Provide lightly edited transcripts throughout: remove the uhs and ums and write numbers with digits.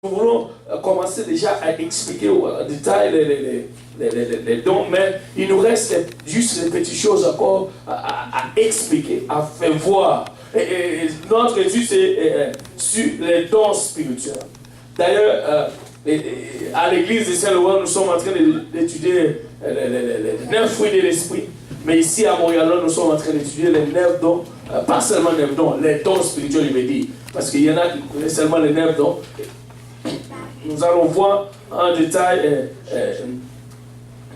Nous voulons commencer déjà à expliquer en détail les dons, mais il nous reste juste des petites choses encore à expliquer, à faire voir. Et notre étude, c'est sur les dons spirituels. D'ailleurs, à l'église de Saint-Laurent, nous sommes en train d'étudier les 9 fruits de l'esprit. Mais ici à Montréal, nous sommes en train d'étudier les 9 dons, pas seulement 9 dons, les dons spirituels, il veut dire. Parce qu'il y en a qui connaissent seulement les 9 dons. Nous allons voir en détail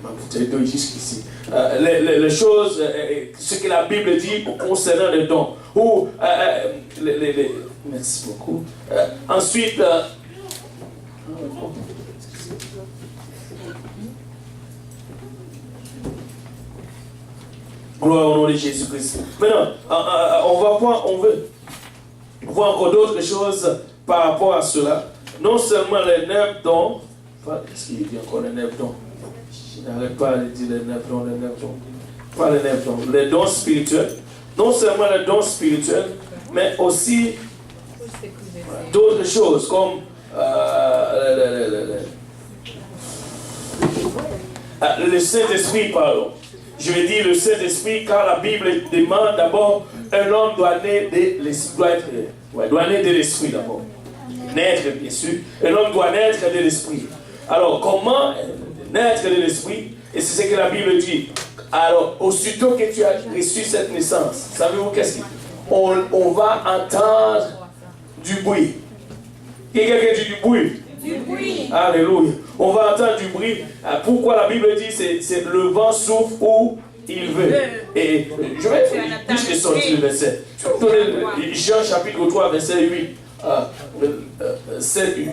ma bouteille d'eau jusqu'ici. Les choses, ce que la Bible dit concernant les dons. Ou, merci beaucoup. Ensuite, gloire au nom de Jésus-Christ. Maintenant, on veut voir encore d'autres choses par rapport à cela. Non seulement les 9 dons, est-ce qu'il dit encore les 9 dons? Je n'arrête pas de dire les 9 dons, les 9 dons. Pas les 9 dons, les dons spirituels. Non seulement les dons spirituels, mais aussi d'autres choses comme le Saint-Esprit, pardon. Je vais dire le Saint-Esprit, car la Bible demande d'abord un homme doit naître de l'Esprit d'abord. Naître, bien sûr. Un homme doit naître de l'Esprit. Alors, comment naître de l'Esprit? Et c'est ce que la Bible dit. Alors, aussitôt que tu as reçu cette naissance, savez-vous qu'est-ce qu'on va entendre du bruit? Quelqu'un dit du bruit? Du bruit. Alléluia. On va entendre du bruit. Pourquoi la Bible dit c'est le vent souffle où il veut. Et je vais juste sortir le verset. Je vais vous donner Jean chapitre 3, verset 8. 7, 8.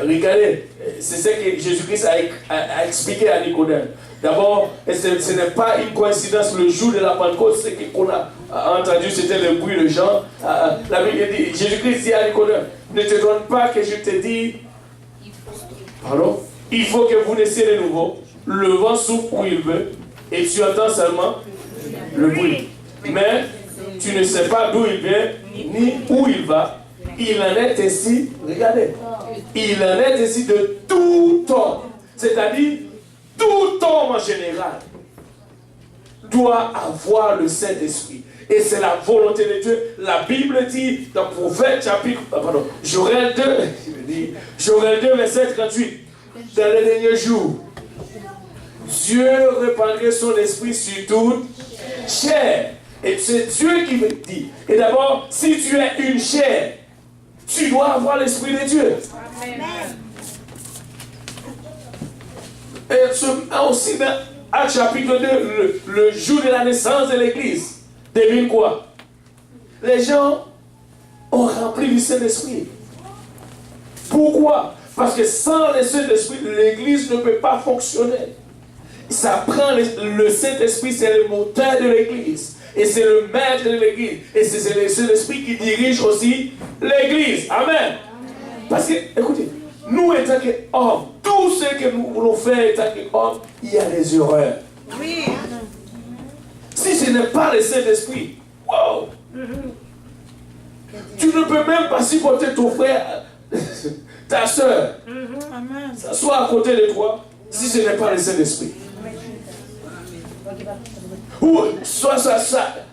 Regardez, c'est ce que Jésus-Christ a expliqué à Nicodème. D'abord, ce n'est pas une coïncidence, le jour de la Pentecôte, ce qu'on a entendu, c'était le bruit de Jean. La Bible dit, Jésus-Christ dit à Nicodème, ne te donne pas que je te dise, pardon, il faut que vous naissiez de nouveau, le vent souffle où il veut, et tu entends seulement le bruit. Mais tu ne sais pas d'où il vient, ni où il va. Il en est ainsi, regardez, il en est ainsi de tout homme. C'est-à-dire, tout homme en général doit avoir le Saint-Esprit. Et c'est la volonté de Dieu. La Bible dit dans Prophète chapitre, Joël 2, verset 38, dans les derniers jours, Dieu répandrait son esprit sur toute chair. Et c'est Dieu qui me dit. Et d'abord, si tu es une chair, tu dois avoir l'Esprit de Dieu. Amen. Et aussi dans Actes chapitre 2, le jour de la naissance de l'Église, devine quoi? Les gens ont rempli du Saint-Esprit. Pourquoi? Parce que sans le Saint-Esprit, l'Église ne peut pas fonctionner. Ça prend le Saint-Esprit, c'est le moteur de l'Église. Et c'est le maître de l'Église. Et c'est le Saint-Esprit qui dirige aussi l'Église. Amen. Parce que, écoutez, nous étant qu'hommes, tout ce que nous voulons faire étant qu'hommes, il y a des erreurs. Oui. Si ce n'est pas le Saint-Esprit, wow. Tu ne peux même pas supporter ton frère, ta soeur, s'asseoir à côté de toi, si ce n'est pas le Saint-Esprit. Ou soit ça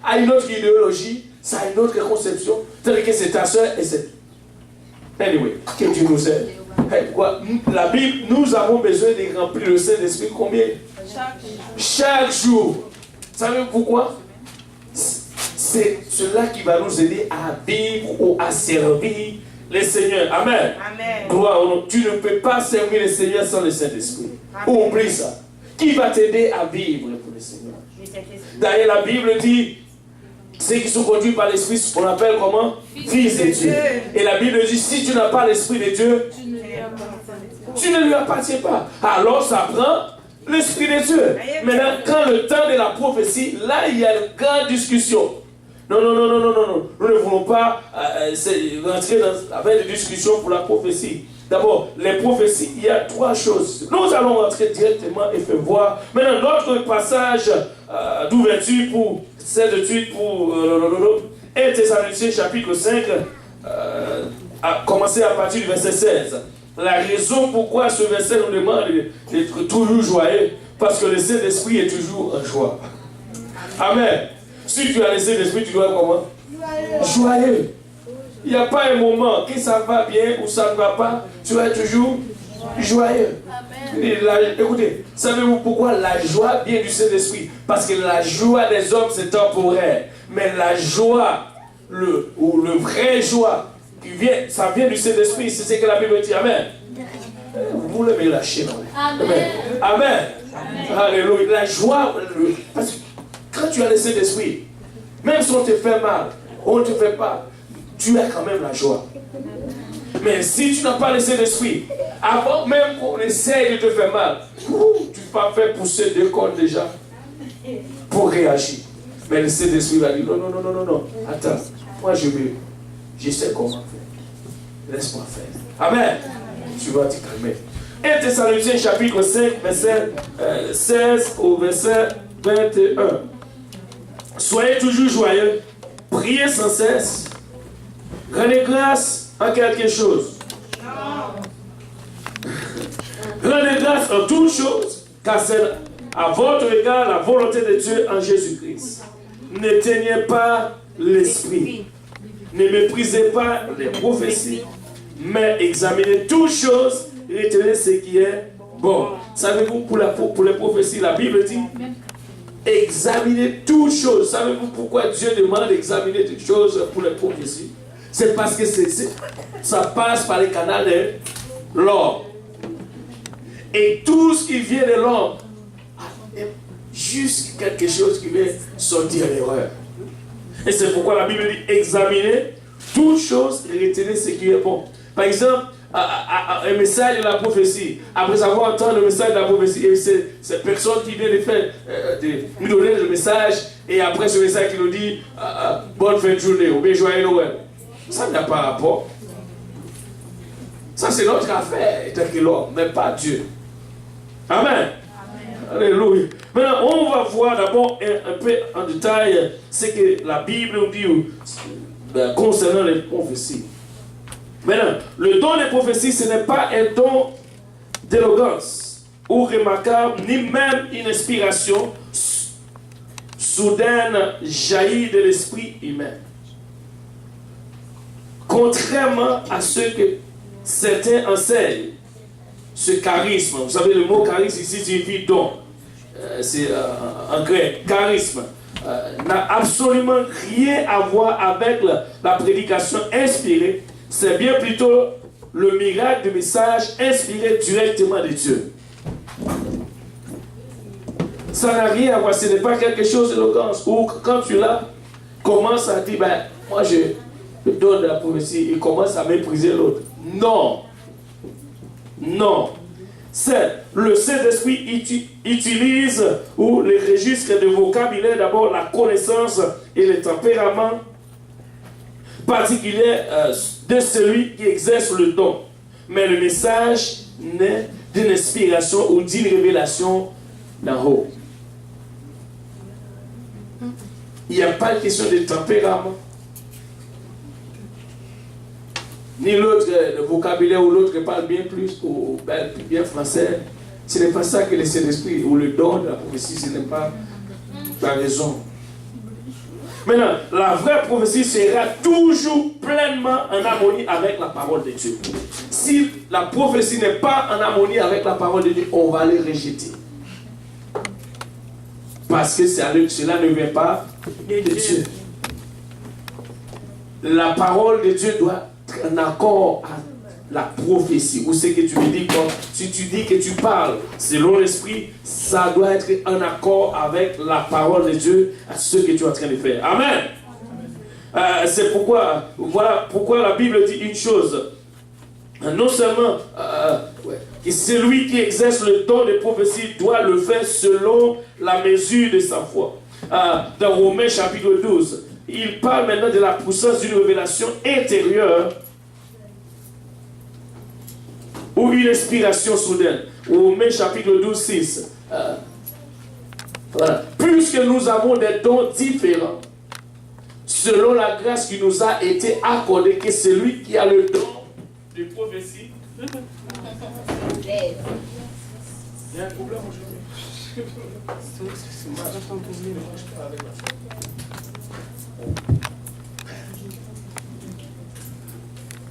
a une autre idéologie, ça a une autre conception, telle que c'est ta soeur et c'est... Anyway, que Dieu nous aide. La Bible, nous avons besoin de remplir le Saint-Esprit combien? Chaque jour. Savez-vous pourquoi? C'est cela qui va nous aider à vivre ou à servir le Seigneur. Amen. Amen. Gloire au nom. Tu ne peux pas servir le Seigneur sans le Saint-Esprit. Oublie ça. Qui va t'aider à vivre pour le Seigneur? D'ailleurs, la Bible dit, ceux qui sont conduits par l'Esprit, on appelle comment? Fils de Dieu. Et la Bible dit, si tu n'as pas l'Esprit de Dieu, tu ne lui appartiens pas. Alors ça prend l'Esprit de Dieu. Maintenant, quand le temps de la prophétie, là, il y a une grande discussion. Non. Nous ne voulons pas rentrer avec des discussions pour la prophétie. D'abord, les prophéties, il y a 3 choses. Nous allons rentrer directement et faire voir. Maintenant, notre passage d'ouverture pour cette étude pour 1 Thessaloniciens chapitre 5, commencer à partir du verset 16. La raison pourquoi ce verset nous demande d'être toujours joyeux, parce que le Saint-Esprit est toujours en joie. Amen. Si tu as le Saint-Esprit, tu dois être comment? Joyeux. Il n'y a pas un moment que ça va bien ou ça ne va pas, tu vas être toujours joyeux. Écoutez, savez-vous pourquoi la joie vient du Saint-Esprit? Parce que la joie des hommes, c'est temporaire. Mais la joie, le vrai joie, ça vient du Saint-Esprit. C'est ce que la Bible dit. Amen. Vous le me lâchez. Amen. Amen. Alléluia. La joie, parce que quand tu as le Saint-Esprit, même si on te fait mal, on ne te fait pas, tu as quand même la joie. Mais si tu n'as pas le Saint-Esprit, avant même qu'on essaye de te faire mal, tu vas faire pousser deux cordes déjà pour réagir. Mais le Saint-Esprit va dire non, attends, moi je sais comment faire. Laisse-moi faire. Amen. Tu vas te calmer. 1 Thessaloniciens chapitre 5, verset 16 au verset 21. Soyez toujours joyeux, priez sans cesse, rendez grâce en quelque chose. Rendez grâce en toutes choses, car c'est à votre égard la volonté de Dieu en Jésus-Christ. N'éteignez pas l'esprit. Ne méprisez pas les prophéties, mais examinez toutes choses, retenez ce qui est bon. Savez-vous, pour les prophéties, la Bible dit examinez toutes choses. Savez-vous pourquoi Dieu demande d'examiner toutes choses pour les prophéties? C'est parce que ça passe par les canaux de l'homme. Et tout ce qui vient de l'homme, juste quelque chose qui vient sortir l'erreur. Et c'est pourquoi la Bible dit examiner toutes choses et retenir ce qui est bon. Par exemple, un message de la prophétie. Après avoir entendu le message de la prophétie, c'est personne qui vient de faire, nous donner le message, et après ce message qui nous dit bonne fin de journée ou bien joyeux Noël. Ça n'a pas rapport. Ça c'est notre affaire, tant que l'homme, mais pas Dieu. Amen. Alléluia. Maintenant, on va voir d'abord un peu en détail ce que la Bible nous dit concernant les prophéties. Maintenant, le don des prophéties, ce n'est pas un don d'éloquence ou remarquable, ni même une inspiration soudaine jaillie de l'esprit humain. Contrairement à ce que certains enseignent, ce charisme, vous savez le mot charisme ici signifie don, c'est en grec, charisme, n'a absolument rien à voir avec la prédication inspirée. C'est bien plutôt le miracle du message inspiré directement de Dieu. Ça n'a rien à voir, ce n'est pas quelque chose d'éloquence. Ou quand tu l'as, commence à dire, ben, moi je donne la prophétie et commence à mépriser l'autre. Non. Non. C'est le Saint-Esprit utilise ou les registres de vocabulaire, d'abord la connaissance et le tempérament particulier de celui qui exerce le don. Mais le message naît d'une inspiration ou d'une révélation d'en haut. Il n'y a pas de question de tempérament. Ni l'autre, le vocabulaire ou l'autre parle bien plus ou bien français. Ce n'est pas ça que le Saint-Esprit ou le don de la prophétie, ce n'est pas la raison. Maintenant, la vraie prophétie sera toujours pleinement en harmonie avec la parole de Dieu. Si la prophétie n'est pas en harmonie avec la parole de Dieu, on va les rejeter. Parce que cela ne vient pas de Dieu. La parole de Dieu doit être en accord avec la prophétie. Ou ce que tu me dis, si tu dis que tu parles selon l'esprit, ça doit être en accord avec la parole de Dieu à ce que tu es en train de faire. Amen. C'est pourquoi, voilà pourquoi la Bible dit une chose. Non seulement que celui qui exerce le don de prophétie doit le faire selon la mesure de sa foi. Dans Romains chapitre 12, il parle maintenant de la puissance d'une révélation intérieure ou une inspiration soudaine. Romains chapitre 12, 6. Voilà. Puisque nous avons des dons différents, selon la grâce qui nous a été accordée, que celui qui a le don de prophétie. Il y a un problème aujourd'hui.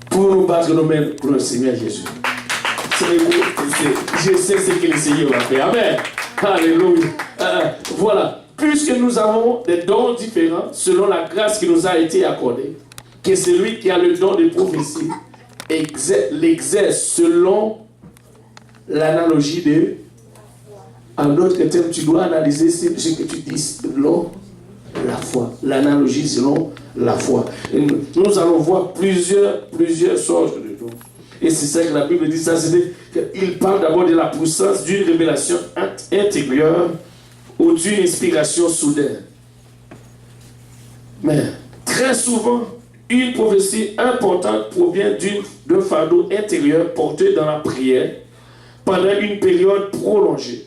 Pour nous battre nos mains pour le Seigneur Jésus. Je sais ce que le Seigneur va faire. Amen. Alléluia. Voilà. Puisque nous avons des dons différents selon la grâce qui nous a été accordée, que celui qui a le don de prophétie l'exerce selon l'analogie de... En d'autres termes, tu dois analyser ce que tu dis selon la foi. L'analogie selon la foi. Et nous allons voir plusieurs sortes de dons. Et c'est ça que la Bible dit, ça, c'est qu'il parle d'abord de la puissance d'une révélation intérieure ou d'une inspiration soudaine. Mais très souvent, une prophétie importante provient d'un fardeau intérieur porté dans la prière pendant une période prolongée.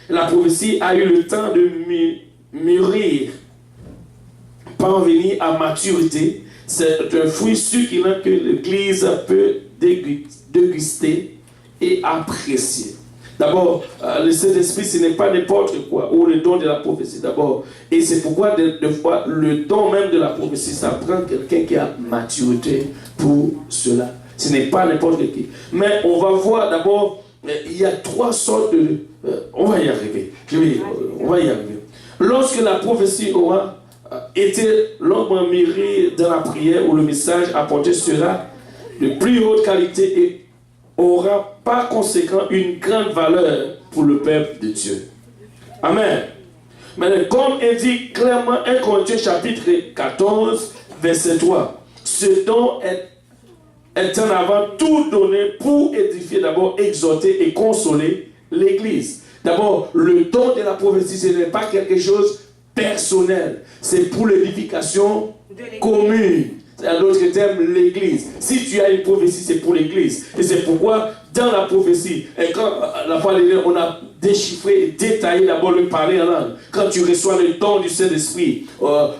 La prophétie a eu le temps de mûrir, parvenir à maturité. C'est un fruit succulent que l'Église peut déguster et apprécier. D'abord, le Saint-Esprit, ce n'est pas n'importe quoi, ou le don de la prophétie d'abord. Et c'est pourquoi, des fois, le don même de la prophétie, ça prend quelqu'un qui a maturité pour cela. Ce n'est pas n'importe qui. Mais on va voir d'abord, il y a trois sortes de... on va y arriver. On va y arriver. Lorsque la prophétie aura été longuement mûrie dans la prière, où le message apporté sera de plus haute qualité et aura par conséquent une grande valeur pour le peuple de Dieu. Amen. Mais comme indique clairement 1 Corinthiens chapitre 14, verset 3, ce don est en avant tout donné pour édifier, d'abord exhorter et consoler l'Église. D'abord, le don de la prophétie, ce n'est pas quelque chose personnel, c'est pour l'édification commune. En d'autres termes, l'Église. Si tu as une prophétie, c'est pour l'Église. Et c'est pourquoi, dans la prophétie, et quand la fois dernière, on a déchiffré et détaillé d'abord le parler en langue. Quand tu reçois le don du Saint-Esprit,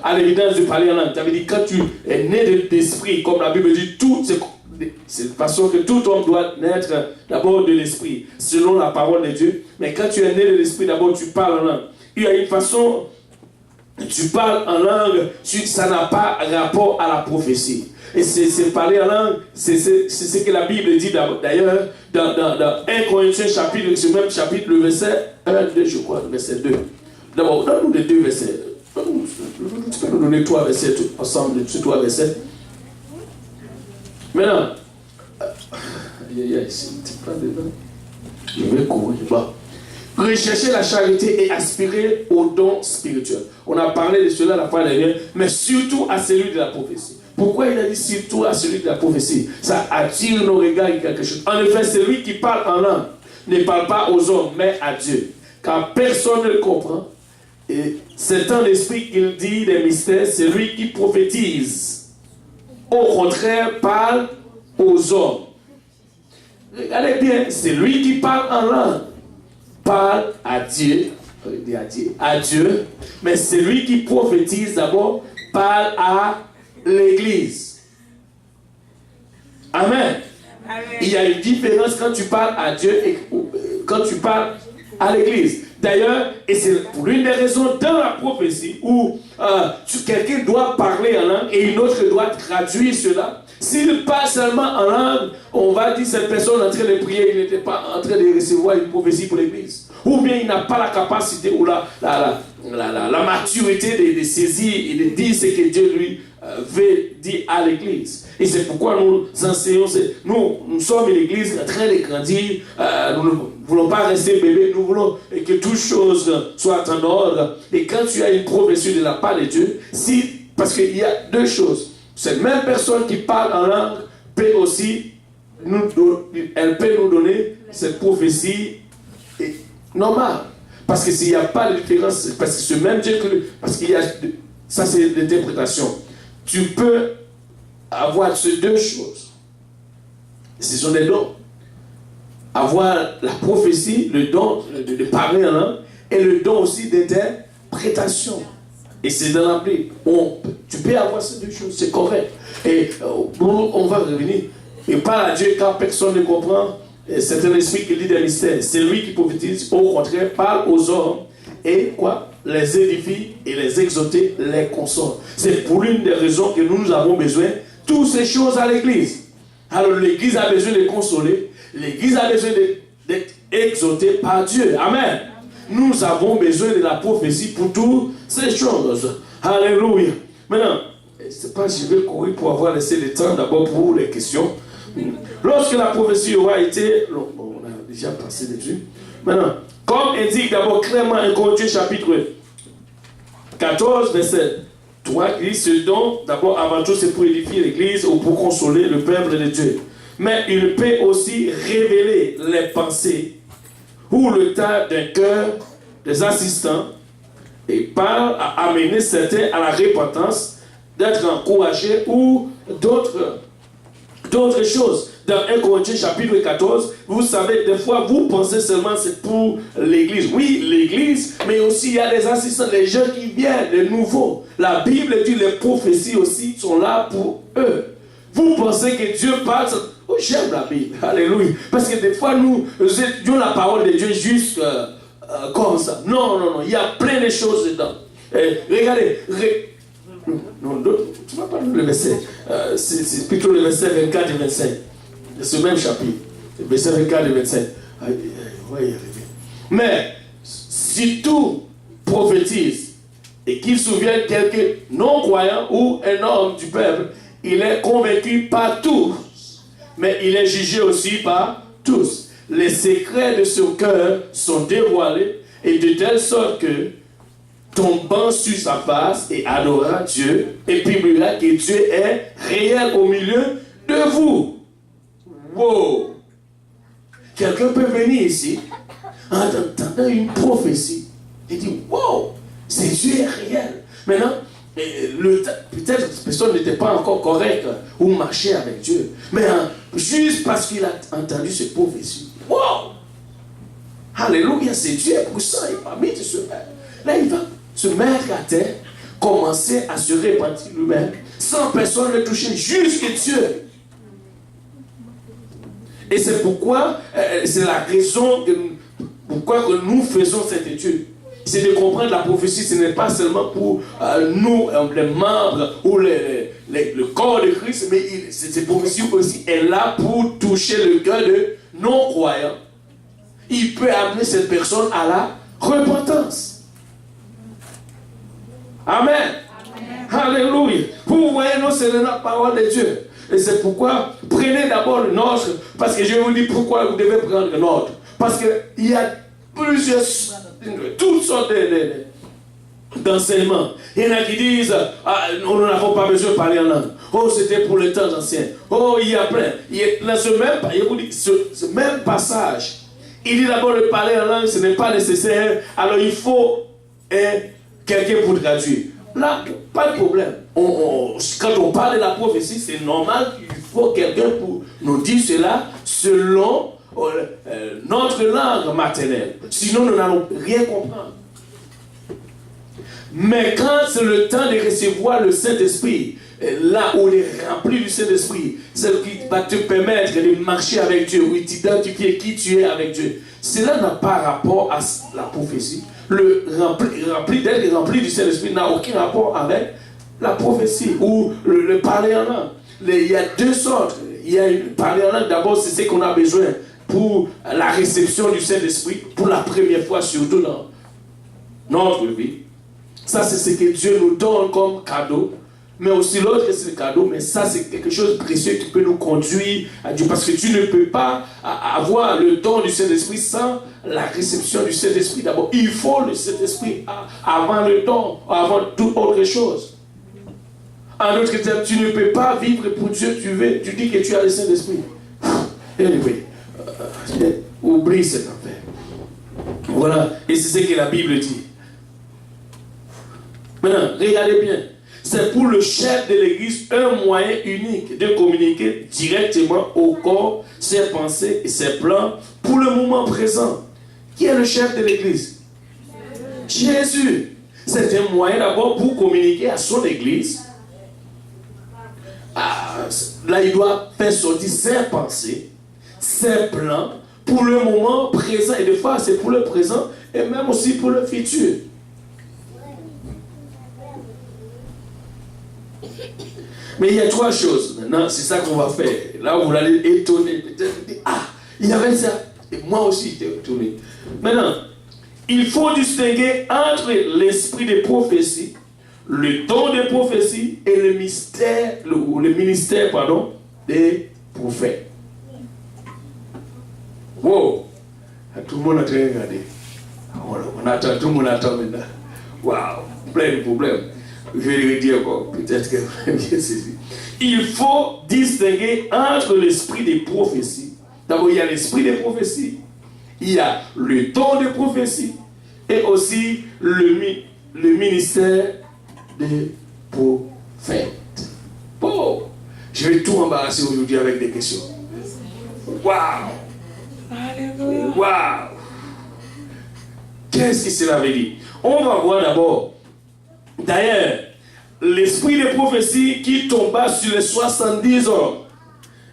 à l'évidence de parler en langue, ça veut dire quand tu es né d'esprit, comme la Bible dit, c'est de façon que tout homme doit naître d'abord de l'esprit, selon la parole de Dieu. Mais quand tu es né de l'esprit, d'abord tu parles en langue. Il y a une façon, tu parles en langue, ça n'a pas rapport à la prophétie. Et c'est parler en langue, c'est ce que la Bible dit d'ailleurs dans 1 Corinthiens chapitre, ce même chapitre, le verset 1, 2, je crois, le verset 2. D'abord, donne-nous les deux versets. Tu peux nous donner trois versets ensemble, ces trois versets. Maintenant, je vais courir. Bon. Rechercher la charité et aspirer aux dons spirituels. On a parlé de cela la fois dernière, mais surtout à celui de la prophétie. Pourquoi il a dit surtout à celui de la prophétie? Ça attire nos regards et quelque chose. En effet, celui qui parle en langue ne parle pas aux hommes, mais à Dieu. Car personne ne le comprend. Et c'est en esprit qu'il dit des mystères, celui qui prophétise. Au contraire, parle aux hommes. Regardez bien, c'est lui qui parle en langue. Parle à Dieu, mais c'est lui qui prophétise d'abord, parle à l'Église. Amen. Amen. Il y a une différence quand tu parles à Dieu et quand tu parles à l'Église. D'ailleurs, et c'est pour l'une des raisons dans la prophétie où quelqu'un doit parler en langue et une autre doit traduire cela. S'il parle seulement en langue, on va dire cette personne en train de prier, il n'était pas en train de recevoir une prophétie pour l'Église. Ou bien il n'a pas la capacité ou la maturité de saisir et de dire ce que Dieu lui veut dire à l'Église. Et c'est pourquoi nous enseignons, nous sommes l'Église en train de grandir, nous ne voulons pas rester bébés, nous voulons que toutes choses soient en ordre. Et quand tu as une prophétie de la part de Dieu, parce qu'il y a deux choses. Cette même personne qui parle en langue peut aussi nous donner cette prophétie normale. Parce que s'il n'y a pas de différence, parce que ce même Dieu, parce qu'il y a, ça c'est l'interprétation. Tu peux avoir ces deux choses. Ce sont des dons. Avoir la prophétie, le don de parler en langue, et le don aussi d'interprétation. Et c'est dans la Bible. Tu peux avoir ces deux choses, c'est correct. Et on va revenir. Il parle à Dieu quand personne ne comprend. C'est un esprit qui lit des mystères. C'est lui qui prophétise. Au contraire, parle aux hommes et quoi? Les édifie et les exhorter, les console. C'est pour l'une des raisons que nous avons besoin de toutes ces choses à l'église. Alors l'église a besoin de consoler. L'église a besoin d'être exhortée par Dieu. Amen. Nous avons besoin de la prophétie pour toutes ces choses. Alléluia. Maintenant, c'est pas je vais courir pour avoir laissé le temps d'abord pour les questions. Lorsque la prophétie aura été, on a déjà passé dessus. Maintenant, comme indique d'abord clairement 1 Corinthiens chapitre 14, verset 3, il dit ce don, d'abord avant tout, c'est pour édifier l'église ou pour consoler le peuple de Dieu. Mais il peut aussi révéler les pensées ou le tas d'un cœur des assistants et parle à amener certains à la repentance, d'être encouragés ou d'autres choses. Dans 1 Corinthiens chapitre 14, vous savez, des fois, vous pensez seulement c'est pour l'église. Oui, l'église, mais aussi il y a des assistants, les gens qui viennent, les nouveaux. La Bible dit les prophéties aussi sont là pour eux. Vous pensez que Dieu parle. Oh, j'aime la Bible. Alléluia. Parce que des fois, nous étudions la parole de Dieu juste comme ça. Non. Il y a plein de choses dedans. Regardez. Non, tu ne vas pas le verset. C'est plutôt le verset 24 et 25. Ce même chapitre. Verset 24 et 25. On va y arriver. Mais, si tout prophétise et qu'il souvienne quelqu'un non-croyant ou un homme du peuple, il est convaincu par tous, mais il est jugé aussi par tous. Les secrets de son cœur sont dévoilés et de telle sorte que tombant sur sa face et adorant Dieu et publiera que Dieu est réel au milieu de vous. Wow! Quelqu'un peut venir ici en entendant une prophétie et dire wow, c'est Dieu est réel. Maintenant, peut-être que personne n'était pas encore correct ou marchait avec Dieu, mais juste parce qu'il a entendu cette prophétie, wow! Alléluia, c'est Dieu pour ça, il m'a mis de se mettre. Là, il va se mettre à terre, commencer à se repentir lui-même, sans personne le toucher, jusqu'à Dieu. Et c'est pourquoi, c'est la raison pourquoi que nous faisons cette étude. C'est de comprendre la prophétie, ce n'est pas seulement pour nous, les membres ou le corps de Christ, mais cette prophétie aussi est là pour toucher le cœur de non-croyants. Il peut amener cette personne à la repentance. Amen. Alléluia. Vous voyez, nous, c'est la parole de Dieu. Et c'est pourquoi, prenez d'abord le nôtre, parce que je vous dis pourquoi vous devez prendre le nôtre. Parce qu'il y a plusieurs, toutes sortes d'enseignements. Il y en a qui disent, nous n'avons pas besoin de parler en langue. Oh, c'était pour les temps anciens. Oh, il y a plein. Dans ce même passage, il dit d'abord de parler en langue, ce n'est pas nécessaire. Alors il faut quelqu'un pour traduire. Là, pas de problème. Quand on parle de la prophétie, c'est normal qu'il faut quelqu'un pour nous dire cela selon notre langue maternelle. Sinon, nous n'allons rien comprendre. Mais quand c'est le temps de recevoir le Saint-Esprit, là où on est rempli du Saint-Esprit, c'est ce qui va te permettre de marcher avec Dieu, ou t'identifier qui tu es avec Dieu. Cela n'a pas rapport à la prophétie. D'être rempli du Saint-Esprit n'a aucun rapport avec la prophétie ou le parler en langue. Il y a deux sortes. Il y a parler en langue, d'abord, c'est ce qu'on a besoin pour la réception du Saint-Esprit, pour la première fois, surtout dans notre vie. Ça, c'est ce que Dieu nous donne comme cadeau. Mais aussi l'autre, c'est le cadeau. Mais ça, c'est quelque chose de précieux qui peut nous conduire à Dieu. Parce que tu ne peux pas avoir le don du Saint-Esprit sans la réception du Saint-Esprit. D'abord, il faut le Saint-Esprit avant le don, avant toute autre chose. En d'autres termes, tu ne peux pas vivre pour Dieu. Tu dis que tu as le Saint-Esprit. Anyway, oublie cette affaire. Voilà. Et c'est ce que la Bible dit. Maintenant, regardez bien. C'est pour le chef de l'église un moyen unique de communiquer directement au corps ses pensées et ses plans pour le moment présent. Qui est le chef de l'église? Jésus. C'est un moyen d'abord pour communiquer à son église là, il doit faire sortir ses pensées, ses plans, pour le moment présent. Et des fois, c'est pour le présent et même aussi pour le futur. Mais il y a 3 choses. Maintenant, c'est ça qu'on va faire. Là, vous allez étonner. Peut-être, ah, il y avait ça. Et moi aussi, j'étais étonné. Maintenant, il faut distinguer entre l'esprit de prophétie, le don de prophétie et le ministère des prophètes. Wow! Tout le monde a très regardé. On attend, tout le monde attend maintenant. Waouh! Plein de problèmes. Je vais le dire encore. Peut-être que vous avez bien saisi. Il faut distinguer entre l'esprit des prophéties. D'abord, il y a l'esprit des prophéties. Il y a le don de prophétie. Et aussi le ministère des prophètes. Bon, je vais tout embarrasser aujourd'hui avec des questions. Waouh! Waouh! Qu'est-ce que cela veut dire? On va voir d'abord. D'ailleurs, l'esprit de prophétie qui tomba sur les 70 hommes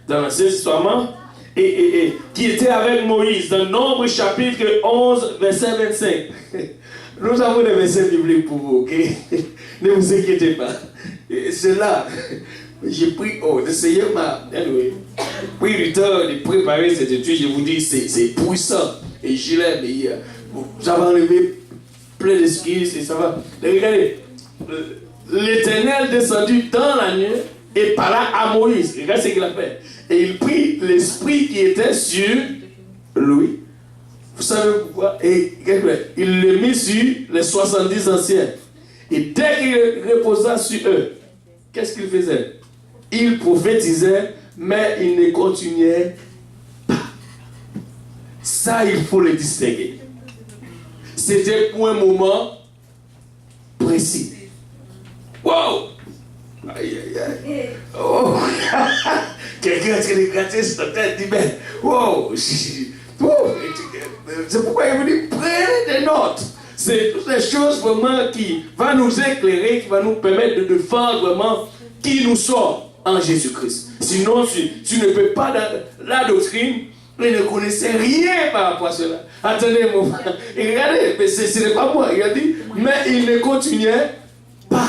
dans l'Ancien Testament et qui était avec Moïse dans Nombre chapitre 11, verset 25. Nous avons des versets bibliques pour vous, ok? Ne vous inquiétez pas. C'est là. J'ai pris, le Seigneur m'a pris du temps de préparer cette étude. Je vous dis, c'est puissant. Et je l'aime. Ça va enlever plein d'excuses et ça va. Regardez, l'Éternel descendu dans la nuit et parla à Moïse. Regardez ce qu'il a fait. Et il prit l'esprit qui était sur lui. Vous savez pourquoi? Et il le mit sur les 70 anciens. Et dès qu'il reposa sur eux, qu'est-ce qu'il faisait? Il prophétisait, mais il ne continuait pas. Ça, il faut le distinguer. C'était pour un moment précis. Wow! Aïe, aïe, aïe. Oh! Quelqu'un qui est gratté sur ta tête dit, mais wow! C'est pourquoi il vous dit, prenez des notes. C'est toutes les choses vraiment qui vont nous éclairer, qui vont nous permettre de défendre vraiment qui nous sommes en Jésus-Christ. Sinon, tu ne peux pas, dans la doctrine, vous ne connaissez rien par rapport à cela. Attendez un moment. Et regardez, ce n'est pas moi. Il a dit, mais il ne continuait pas.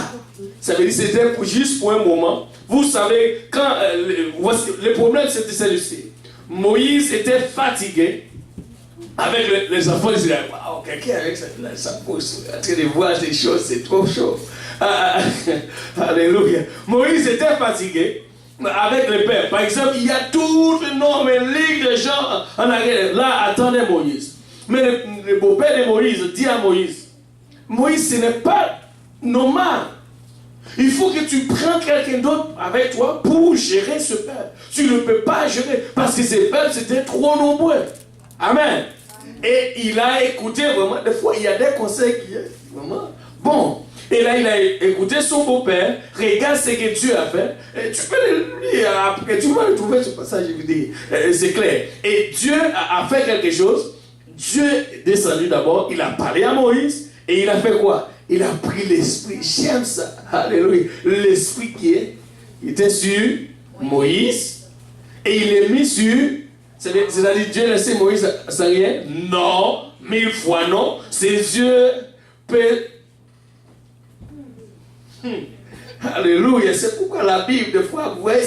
Ça veut dire que c'était juste pour un moment. Vous savez, quand le problème c'était celui-ci. Moïse était fatigué avec les enfants d'Israël. Waouh, quelqu'un avec sa pousse, en train de voir des choses, c'est trop chaud. Alléluia. Moïse était fatigué avec le père. Par exemple, il y a toute une énorme ligue de gens en arrière. Là, attendez Moïse. Mais le beau-père de Moïse dit à Moïse, Moïse, ce n'est pas normal. Il faut que tu prennes quelqu'un d'autre avec toi pour gérer ce peuple. Tu ne peux pas gérer parce que ces peuples c'était trop nombreux. Amen. Et il a écouté vraiment. Des fois, il y a des conseils qui sont vraiment bon. Et là, il a écouté son beau-père. Regarde ce que Dieu a fait. Et tu peux le lire après. Tu vas le trouver ce passage. Je vous dis. C'est clair. Et Dieu a fait quelque chose. Dieu est descendu d'abord. Il a parlé à Moïse. Et il a fait quoi? Il a pris l'esprit. J'aime ça. Alléluia. L'esprit qui était sur Moïse. Et il l'a mis sur. C'est-à-dire Dieu a laissé Moïse sans rien? Non. 1000 fois non. C'est Dieu peut. Alléluia. C'est pourquoi la Bible, des fois, vous voyez,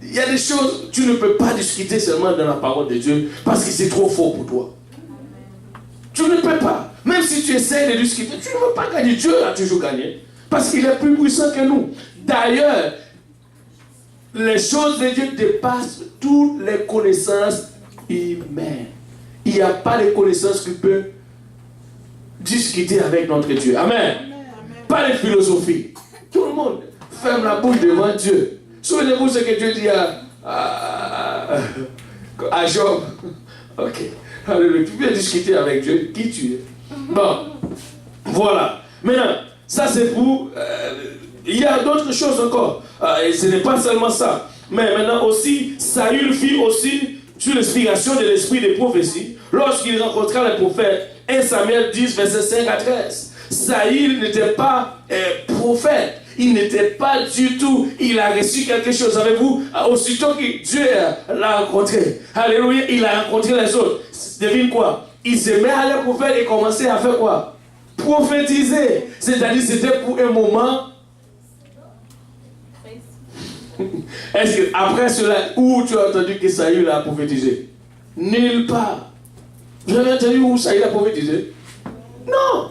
il y a des choses, tu ne peux pas discuter seulement dans la parole de Dieu parce que c'est trop fort pour toi. Tu ne peux pas. Même si tu essaies de discuter, tu ne veux pas gagner. Dieu a toujours gagné parce qu'il est plus puissant que nous. D'ailleurs, les choses de Dieu dépassent toutes les connaissances humaines. Il n'y a pas de connaissance qui peut discuter avec notre Dieu. Amen. Pas de philosophie. Tout le monde ferme la bouche devant Dieu. Souvenez-vous ce que Dieu dit à Job. Ok. Alléluia. Tu viens discuter avec Dieu. Qui tu es? Bon. Voilà. Maintenant, ça c'est pour... il y a d'autres choses encore. Et ce n'est pas seulement ça. Mais maintenant aussi, Saül fit aussi sur l'inspiration de l'esprit des prophéties lorsqu'il rencontra les prophètes. 1 Samuel 10, verset 5 à 13. Saül n'était pas prophète. Il n'était pas du tout, il a reçu quelque chose avec vous. Aussitôt que Dieu l'a rencontré, alléluia, il a rencontré les autres. Devine quoi? Il se met à aller prophète et commencer à faire quoi? Prophétiser. C'est-à-dire c'était pour un moment. Est-ce que après cela, où tu as entendu que Saül a prophétisé? Nulle part. Vous avez entendu où Saül a prophétisé? Non.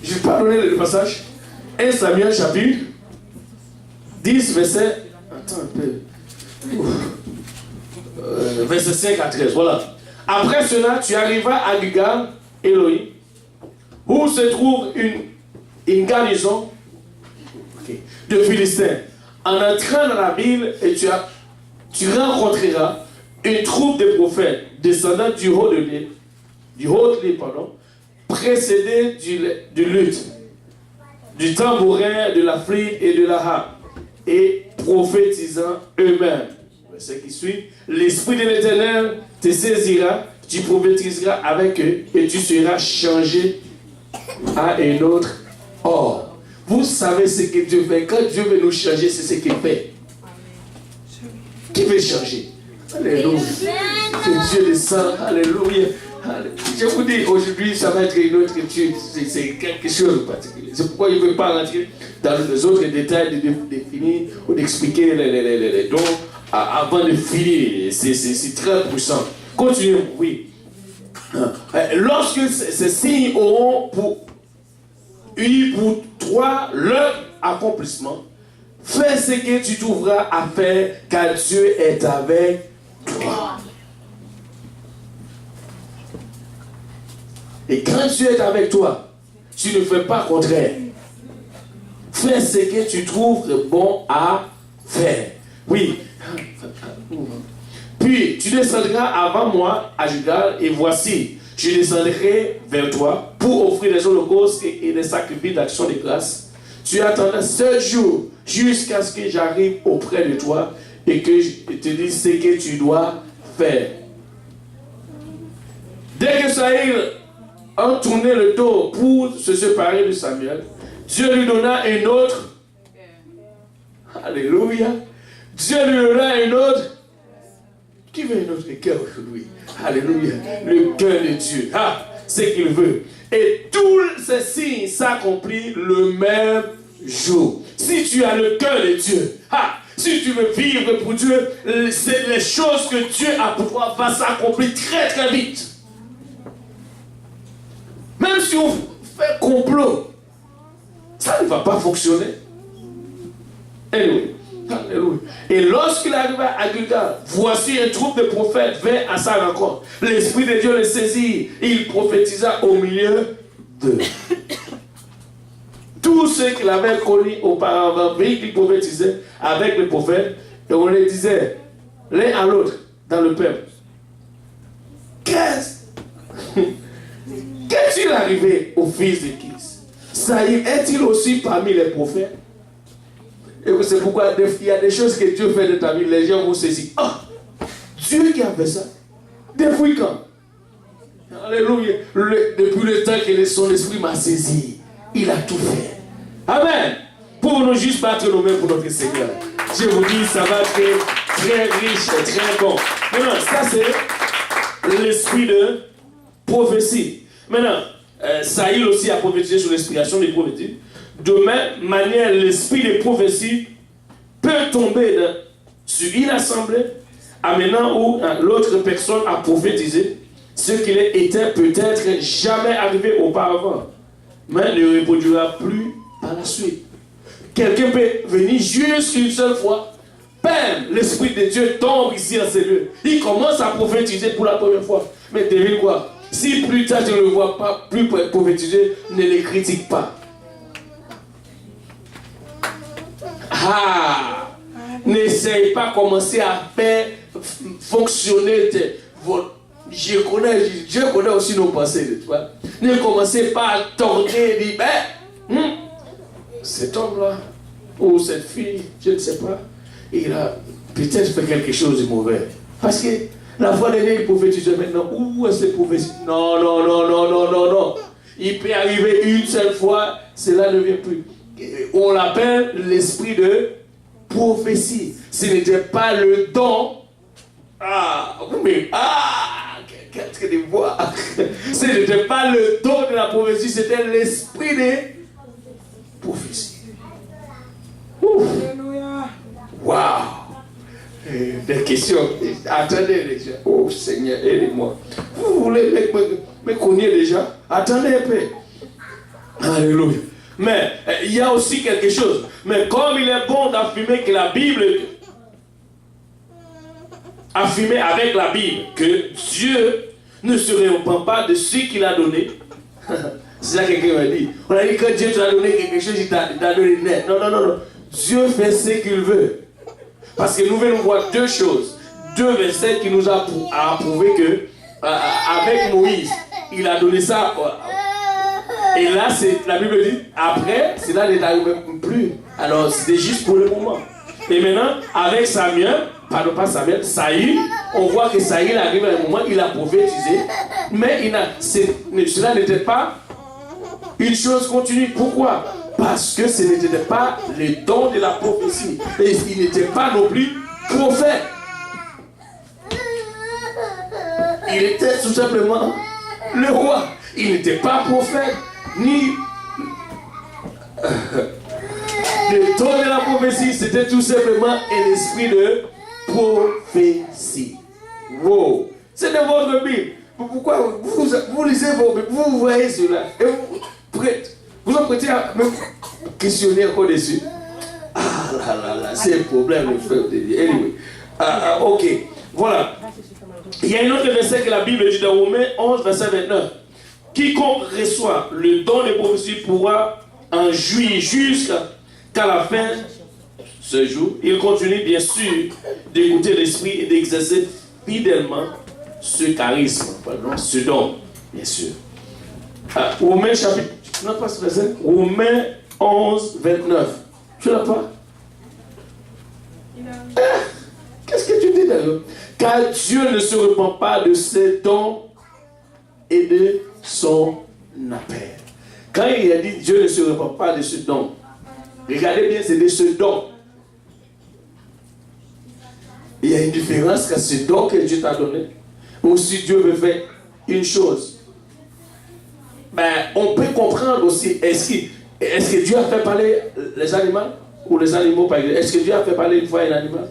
Je vais pas donner le passage. 1 Samuel chapitre 10 verset. Attends un peu. Verset 5 à 13. Voilà. Après cela, tu arrivas à Gilgal, Elohim, où se trouve une garnison de Philistins. En entrant dans la ville, et tu rencontreras une troupe de prophètes descendant du haut de l'île, précédés du luth, du tambourin, de la flûte et de la harpe, et prophétisant eux-mêmes. Ce qui suit, l'Esprit de l'Éternel te saisira, tu prophétiseras avec eux, et tu seras changé à un autre ordre. Vous savez ce que Dieu fait. Quand Dieu veut nous changer, c'est ce qu'il fait. Qui veut changer? Alléluia. C'est Dieu descend. Alléluia. Je vous dis, aujourd'hui, ça va être une autre étude. C'est quelque chose de particulier. C'est pourquoi il ne veut pas rentrer dans les autres détails de définir ou d'expliquer les dons avant de finir. C'est très puissant. Continuons, oui. Lorsque ces signes auront eu pour toi leur accomplissement, fais ce que tu trouveras à faire, car Dieu est avec toi. Et quand Dieu est avec toi, tu ne fais pas contraire. Fais ce que tu trouves bon à faire. Oui. Puis tu descendras avant moi à Gilgal, et voici, je descendrai vers toi pour offrir des holocaustes et des sacrifices d'action de grâce. Tu attendras 7 jours jusqu'à ce que j'arrive auprès de toi et que je te dise ce que tu dois faire. Dès que Saül a tourné le dos pour se séparer de Samuel, Dieu lui donna un autre. Alléluia. Dieu lui donna un autre. Qui veut un autre cœur aujourd'hui? Alléluia. Le cœur de Dieu. Ah, c'est qu'il veut. Et tous ces signes s'accomplissent le même jour. Si tu as le cœur de Dieu, si tu veux vivre pour Dieu, c'est les choses que Dieu a pour toi va s'accomplir très très vite. Même si on fait complot, ça ne va pas fonctionner. Anyway. Alléluia. Et lorsqu'il arriva à Gilgal, voici un troupe de prophètes vint à sa rencontre. L'Esprit de Dieu le saisit. Il prophétisa au milieu d'eux. Tous ceux qu'il avait connus auparavant, ils prophétisaient avec les prophètes, et on les disait l'un à l'autre dans le peuple. Qu'est-il arrivé au fils de Kis? Saül est-il aussi parmi les prophètes? Et c'est pourquoi il y a des choses que Dieu fait de ta vie, les gens vont se dire, ah, Dieu qui a fait ça. Depuis quand? Alléluia. Depuis le temps que son esprit m'a saisi, il a tout fait. Amen. Pour nous juste battre nos mains pour notre Seigneur. Je vous dis, ça va être très riche et très bon. Maintenant, ça c'est l'esprit de prophétie. Maintenant, Saül aussi a prophétisé sous l'inspiration des prophéties. De même manière, l'esprit de prophétie peut tomber sur une assemblée, amenant où l'autre personne a prophétisé ce qui était peut-être jamais arrivé auparavant, mais ne reproduira plus par la suite. Quelqu'un peut venir juste une seule fois, bam, l'esprit de Dieu tombe ici en ces lieux. Il commence à prophétiser pour la première fois. Mais devine quoi? Si plus tard tu ne le vois pas plus prophétiser, ne les critique pas. N'essaye pas de commencer à faire fonctionner votre... Je connais aussi nos pensées, tu vois. Ne commencez pas à torder et dire, cet homme-là, ou cette fille, je ne sais pas, il a peut-être fait quelque chose de mauvais. Parce que la fois dernière, il prophétisait maintenant, où est-ce que prophétie? Non. il peut arriver une seule fois, cela ne vient plus. On l'appelle l'esprit de prophétie. Ce n'était pas le don. Qu'est-ce que tu vois? Ce n'était pas le don de la prophétie, c'était l'esprit de prophétie. Alléluia. Waouh! Des questions. Attendez les gens. Oh Seigneur, aidez-moi. Vous voulez me connaître déjà? Attendez un peu. Alléluia. Mais il y a aussi quelque chose. Mais comme il est bon d'affirmer que la Bible, affirmer avec la Bible que Dieu ne se repent pas de ce qu'il a donné. C'est ça que quelqu'un m'a dit. On a dit que Dieu t'a donné quelque chose, il t'a donné net. Non. Dieu fait ce qu'il veut. Parce que nous venons voir deux choses. Deux versets qui nous a approuvé que avec Moïse, il a donné ça. Et là, la Bible dit, après, cela n'est arrivé plus. Alors, c'était juste pour le moment. Et maintenant, avec Samuel, pardon, pas Samuel, Saïl, on voit que Saïl arrive à un moment, il a prophétisé, mais cela n'était pas une chose continue. Pourquoi? Parce que ce n'était pas le don de la prophétie. Et il n'était pas non plus prophète. Il était tout simplement le roi. Il n'était pas prophète, ni le don de la prophétie. C'était tout simplement un esprit de prophétie. Wow. C'est dans votre Bible. Pourquoi vous lisez vos Bibles, vous voyez cela et vous en prêtez à me questionner encore dessus. C'est un problème, le frère de Dieu. Anyway, ok, voilà. Il y a un autre verset que la Bible dit dans Romains 11, verset 29. Quiconque reçoit le don de prophétie pourra en jouir jusqu'à la fin de ce jour. Il continue bien sûr d'écouter l'esprit et d'exercer fidèlement ce charisme, pardon, ce don, bien sûr. Romains chapitre, tu n'as pas ce verset? Romains 11, 29. Tu n'as pas? Qu'est-ce que tu dis d'ailleurs? Car Dieu ne se repent pas de ses dons et de son appel. Quand il a dit Dieu ne se repent pas de ce don, regardez bien, c'est de ce don. Il y a une différence qu'à ce don que Dieu t'a donné. Ou si Dieu veut faire une chose, on peut comprendre aussi, est-ce que Dieu a fait parler les animaux ou les animaux par exemple? Est-ce que Dieu a fait parler une fois un animal?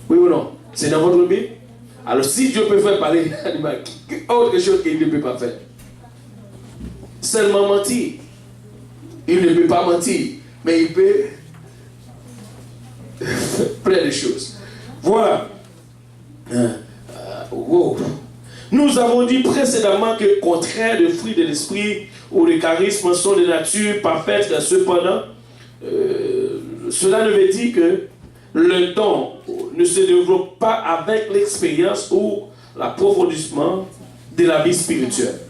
Oui ou non? C'est dans votre Bible? Alors si Dieu peut faire parler un animal, autre chose qu'il ne peut pas faire. Seulement mentir. Il ne peut pas mentir, mais il peut plein de choses. Voilà. Wow. Nous avons dit précédemment que contraire de fruits de l'esprit ou les charismes sont de nature parfaite. Cependant, cela ne veut dire que le don ne se développe pas avec l'expérience ou l'approfondissement de la vie spirituelle.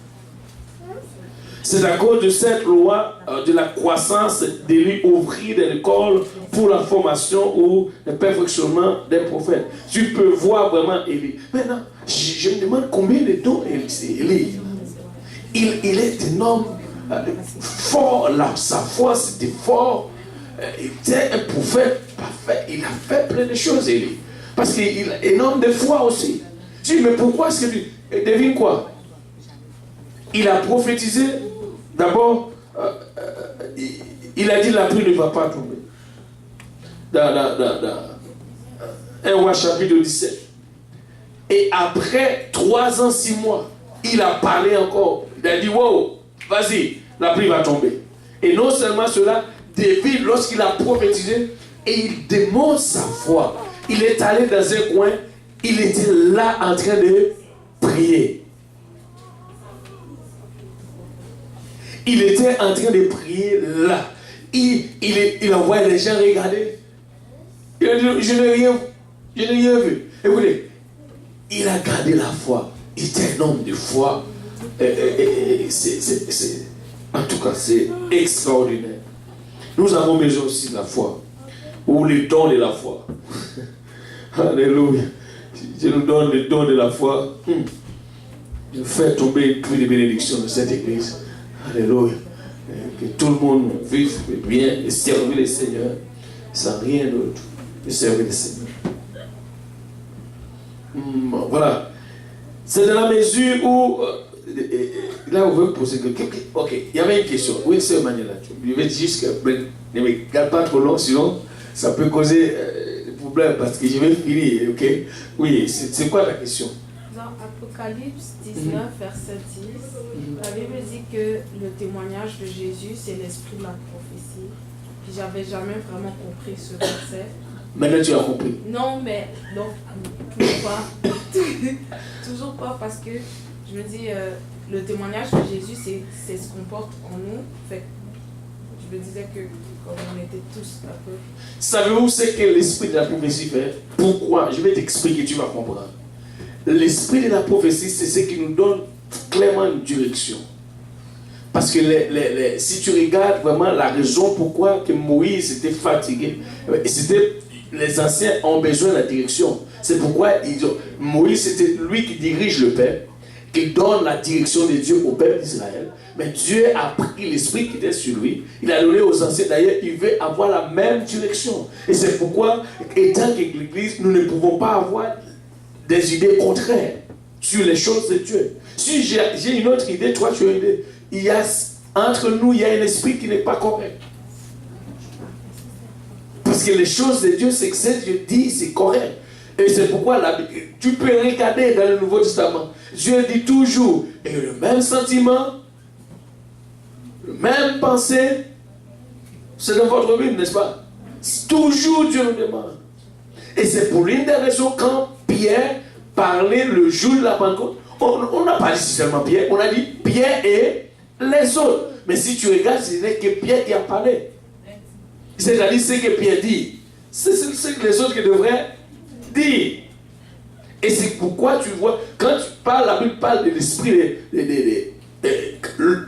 C'est à cause de cette loi de la croissance de lui ouvrir de l'école pour la formation ou le perfectionnement des prophètes. Tu peux voir vraiment Élie. Maintenant, je me demande combien de dons Élie. Il est un homme fort, sa foi c'était fort. Il était un prophète parfait. Il a fait plein de choses, Élie. Parce qu'il est un homme de foi aussi. Tu dis, mais pourquoi est-ce que tu devines quoi? Il a prophétisé. D'abord, il a dit la pluie ne va pas tomber. Dans 1 Roi chapitre 17. Et après 3 ans, 6 mois, il a parlé encore. Il a dit, wow, vas-y, la pluie va tomber. Et non seulement cela, David, lorsqu'il a prophétisé, et il démontre sa foi. Il est allé dans un coin, il était là en train de prier. Il était en train de prier là. Il envoyait les gens regarder. Il a dit, je n'ai rien vu. Écoutez, il a gardé la foi. Il était un homme de foi. En tout cas, c'est extraordinaire. Nous avons besoin aussi de la foi. Ou les dons de la foi. Alléluia. Dieu nous donne les dons de la foi. Faire tomber une pluie de bénédiction de cette église. Alléluia. Que tout le monde vive bien et servir le Seigneur sans rien d'autre que servir le Seigneur. Voilà. C'est dans la mesure où là on veut poser quelque chose. Ok, il y avait une question. Oui, c'est Emmanuel là. Je vais dire juste que ne me garde pas trop long, sinon ça peut causer des problèmes parce que je vais finir. Ok. Oui, c'est quoi la question? Dans Apocalypse 19, verset 10, la Bible dit que le témoignage de Jésus, c'est l'esprit de la prophétie. Puis j'avais jamais vraiment compris ce verset. Maintenant tu as compris. Non, mais non, toujours pas. Toujours pas parce que je me dis, le témoignage de Jésus, c'est ce qu'on porte en nous. Fait, je me disais que comme on était tous un peu... Savez-vous ce que l'esprit de la prophétie fait? Pourquoi? Je vais t'expliquer, tu vas comprendre. L'esprit de la prophétie, c'est ce qui nous donne clairement une direction. Parce que si tu regardes vraiment la raison pourquoi que Moïse était fatigué, les anciens ont besoin de la direction. C'est pourquoi Moïse, c'était lui qui dirige le peuple, qui donne la direction de Dieu au peuple d'Israël. Mais Dieu a pris l'esprit qui était sur lui. Il a donné aux anciens. D'ailleurs, il veut avoir la même direction. Et c'est pourquoi, étant que l'Église, nous ne pouvons pas avoir des idées contraires sur les choses de Dieu. Si j'ai une autre idée, toi tu as une idée. Entre nous, il y a un esprit qui n'est pas correct. Parce que les choses de Dieu, c'est que ce Dieu dit, c'est correct. Et c'est pourquoi tu peux regarder dans le Nouveau Testament. Dieu dit toujours, et le même sentiment, le même pensée, c'est dans votre Bible, n'est-ce pas? Toujours Dieu nous demande. Et c'est pour l'une des raisons quand Pierre parlait le jour de la Pentecôte, on n'a pas dit seulement Pierre, on a dit Pierre et les autres. Mais si tu regardes, ce n'est que Pierre qui a parlé. C'est-à-dire ce que Pierre dit, c'est ce que les autres devraient dire. Et c'est pourquoi tu vois, quand tu parles, la Bible parle de l'esprit,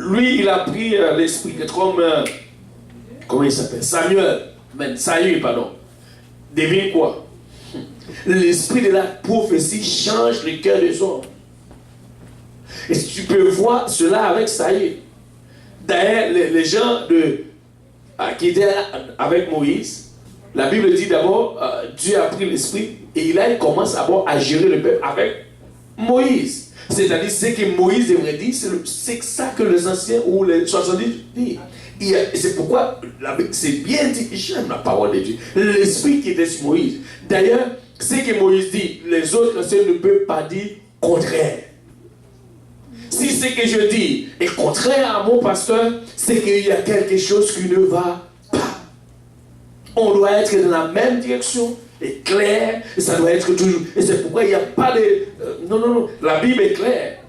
lui il a pris l'esprit comme, comment il s'appelle? Samuel, pardon. Devine quoi? L'esprit de la prophétie change le cœur des hommes. Et tu peux voir cela avec Saül. D'ailleurs, les gens qui étaient avec Moïse, la Bible dit d'abord, Dieu a pris l'esprit et il commence d'abord à gérer le peuple avec Moïse. C'est-à-dire, ce que Moïse devrait dire, c'est ça que les anciens ou les 70 disent. C'est pourquoi c'est bien dit, j'aime la parole de Dieu. L'esprit qui était sur Moïse. D'ailleurs, ce que Moïse dit, les autres anciens ne peuvent pas dire contraire. Si ce que je dis est contraire à mon pasteur, c'est qu'il y a quelque chose qui ne va pas. On doit être dans la même direction, et clair, et ça doit être toujours. Et c'est pourquoi il n'y a pas de... non, la Bible est claire.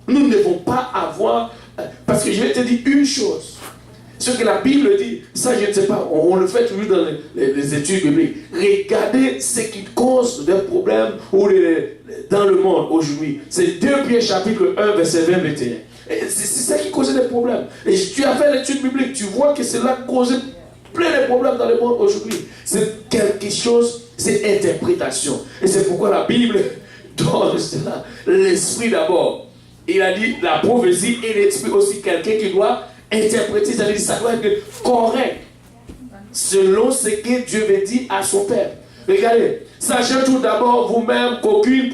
Nous ne devons pas avoir... parce que je vais te dire une chose. Ce que la Bible dit, ça je ne sais pas, on le fait toujours dans les études bibliques. Regardez ce qui cause des problèmes dans le monde aujourd'hui. C'est 2 Pierre chapitre 1, verset 20-21. C'est ça qui cause des problèmes. Et tu as fait l'étude biblique, tu vois que cela cause plein de problèmes dans le monde aujourd'hui. C'est quelque chose, c'est interprétation. Et c'est pourquoi la Bible donne cela. L'esprit d'abord. Il a dit la prophétie et l'esprit aussi, quelqu'un qui doit interpréter, c'est-à-dire ça doit être correct selon ce que Dieu veut dire à son peuple. Regardez, sachez tout d'abord vous-même qu'aucune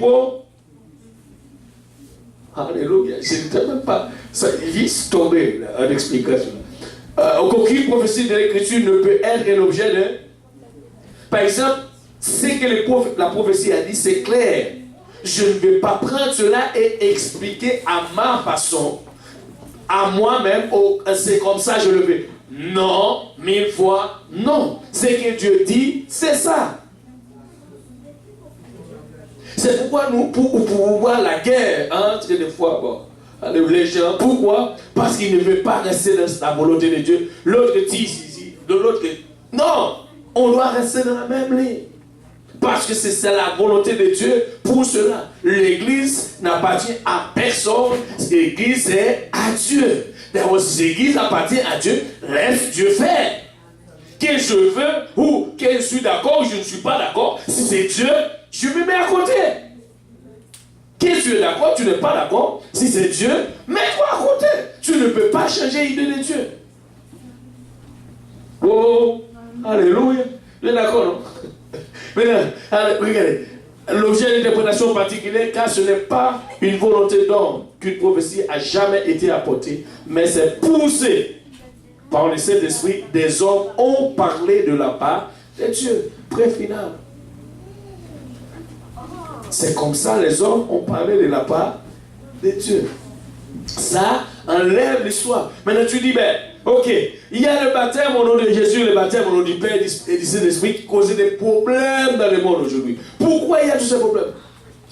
Alléluia, je ne sais même pas, ça vise tomber en explication. Qu'aucune prophétie de l'écriture ne peut être un objet de... Par exemple, ce que la prophétie a dit, c'est clair. Je ne vais pas prendre cela et expliquer à ma façon, à moi-même, c'est comme ça je le fais. Non, 1000 fois, non. Ce que Dieu dit, c'est ça. C'est pourquoi nous, pour voir la guerre entre des fois, les gens, pourquoi? Parce qu'ils ne veulent pas rester dans la volonté de Dieu. L'autre dit ici, de l'autre dit. Non, on doit rester dans la même ligne. Parce que c'est la volonté de Dieu pour cela. L'Église n'appartient à personne. L'Église est à Dieu. D'ailleurs, si l'Église appartient à Dieu, laisse Dieu faire. Que je veux ou que je suis d'accord ou je ne suis pas d'accord, si c'est Dieu, je me mets à côté. Que tu es d'accord, tu n'es pas d'accord, si c'est Dieu, mets-toi à côté. Tu ne peut pas changer l'idée de Dieu. Oh, alléluia. Vous êtes d'accord, non? Maintenant, regardez. L'objet d'interprétation particulière, car ce n'est pas une volonté d'homme qu'une prophétie a jamais été apportée, mais c'est poussé par le Saint-Esprit. Des hommes ont parlé de la part de Dieu. Près final. C'est comme ça les hommes ont parlé de la part de Dieu. Ça enlève l'histoire. Maintenant tu dis, ben, ok, il y a le baptême au nom de Jésus, le baptême au nom du Père et du Saint-Esprit qui causait des problèmes dans le monde aujourd'hui. Pourquoi il y a tous ces problèmes?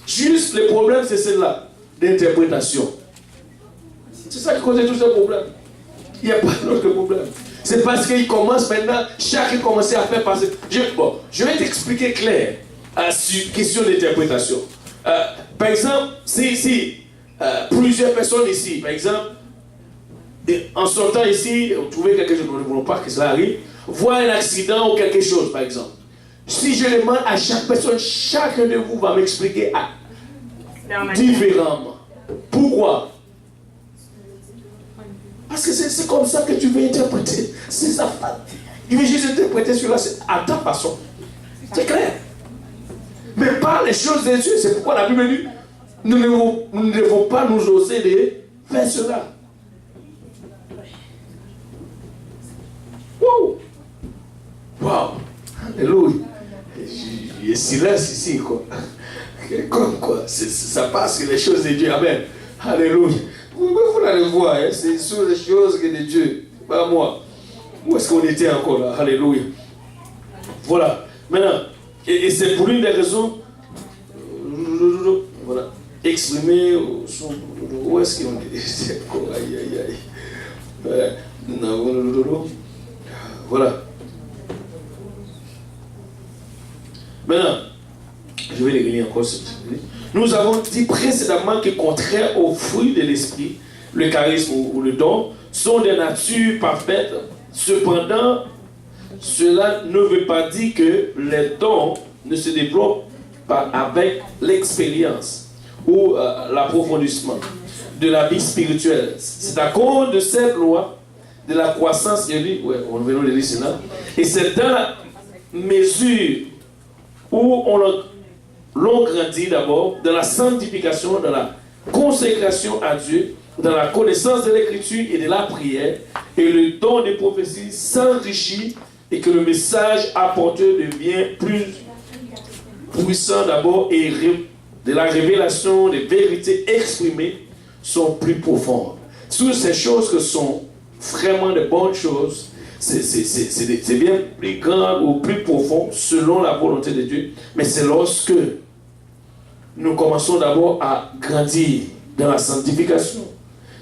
Juste le problème, c'est celle-là, d'interprétation. C'est ça qui causait tous ces problèmes. Il n'y a pas d'autre problème. C'est parce qu'il commence maintenant, chacun commence à faire passer. Je vais t'expliquer clair sur question d'interprétation. Par exemple, si plusieurs personnes ici, par exemple, en sortant ici, on trouvait quelque chose, nous ne voulons pas que cela arrive, voir un accident ou quelque chose, par exemple. Si je demande à chaque personne, chacun de vous va m'expliquer différemment. Pourquoi? Parce que c'est comme ça que tu veux interpréter. C'est ça. Tu veux juste interpréter cela à ta façon. C'est clair. Mais pas les choses de Dieu. C'est pourquoi la Bible dit, nous ne devons pas nous oser de faire cela. Wow! Wow! Alléluia! Il y a silence ici, quoi. Comme quoi, ça passe sur les choses de Dieu. Amen. Alléluia. Vous allez voir, hein, c'est sur les choses de Dieu. Pas moi. Où est-ce qu'on était encore là? Alléluia. Voilà. Maintenant, et c'est pour une des raisons. Voilà. Exprimer son. Où est-ce qu'on est? C'est encore. Aïe, aïe, aïe. Voilà. Maintenant, je vais les lire encore. Nous avons dit précédemment que contraire au fruit de l'esprit, le charisme ou le don sont des natures parfaites. Cependant, cela ne veut pas dire que les dons ne se développent pas avec l'expérience ou l'approfondissement de la vie spirituelle. C'est à cause de cette loi de la croissance, on va le lire cela, et c'est dans la mesure où l'on grandit d'abord dans la sanctification, dans la consécration à Dieu, dans la connaissance de l'écriture et de la prière, et le don de prophétie s'enrichit et que le message apporté devient plus puissant d'abord et de la révélation des vérités exprimées sont plus profondes. Toutes ces choses que sont vraiment de bonnes choses, c'est bien plus grand ou plus profond selon la volonté de Dieu, mais c'est lorsque nous commençons d'abord à grandir dans la sanctification,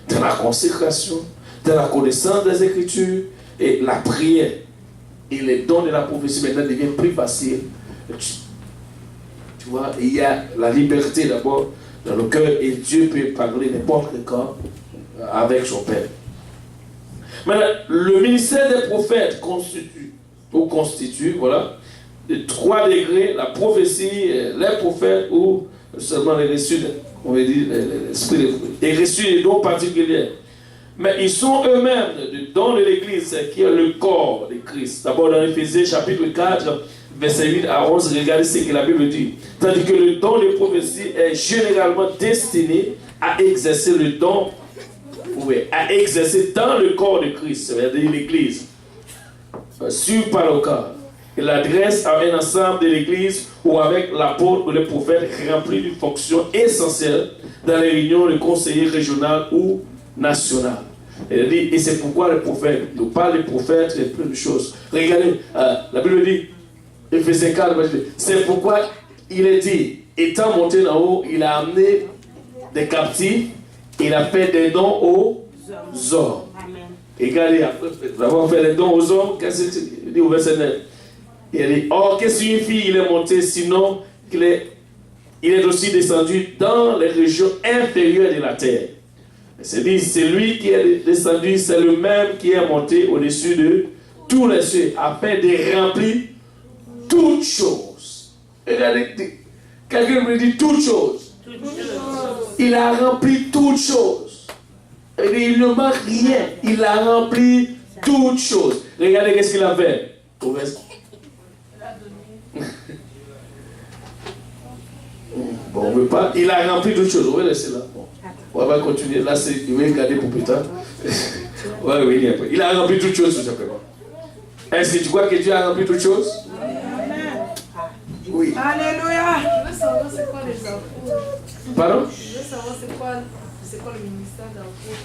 dans la consécration, dans la connaissance des Écritures et la prière. Et les dons de la prophétie maintenant deviennent plus faciles. Tu vois, il y a la liberté d'abord dans le cœur et Dieu peut parler n'importe quand avec son Père. Maintenant, le ministère des prophètes constitue voilà, de 3 degrés, la prophétie, les prophètes ou seulement les reçus, on va dire, les reçus des dons particuliers. Mais ils sont eux-mêmes dans l'Église qui est le corps de Christ. D'abord dans Éphésiens chapitre 4, verset 8 à 11, regardez ce que la Bible dit. Tandis que le don de prophétie est généralement destiné à exercer le don, à exercer dans le corps de Christ, c'est-à-dire l'Église, sur par le corps. Il adresse à un ensemble de l'Église ou avec l'apôtre ou le prophète rempli d'une fonction essentielle dans les réunions de conseillers régionaux ou nationaux. Et c'est pourquoi le prophète, nous parle des prophètes et plein de choses. Regardez, la Bible dit, Éphésiens 4, c'est pourquoi il est dit, étant monté en haut, il a amené des captifs, il a fait des dons aux hommes. Et regardez, après avoir fait des dons aux hommes, qu'est-ce qu'il dit au verset 9? Il dit, or, qu'est-ce que signifie il est monté, sinon il est aussi descendu dans les régions inférieures de la terre. C'est dit, c'est lui qui est descendu, c'est le même qui est monté au-dessus de tous les cieux, afin de remplir toutes choses. Regardez, quelqu'un me dit toutes choses. Il a rempli toutes choses. Il ne manque rien. Il a rempli toutes choses. Regardez qu'est-ce qu'il a fait. Bon, on veut pas. Il a rempli toutes choses. Oui, c'est là. Bon. On va continuer. Là, il va regarder pour plus tard. On va revenir après. Il a rempli toutes choses, tout simplement. Est-ce que tu crois que Dieu a rempli toutes choses? Oui. Alléluia. Je veux savoir c'est quoi les apôtres. Pardon? Je veux savoir c'est quoi le ministère d'apôtre.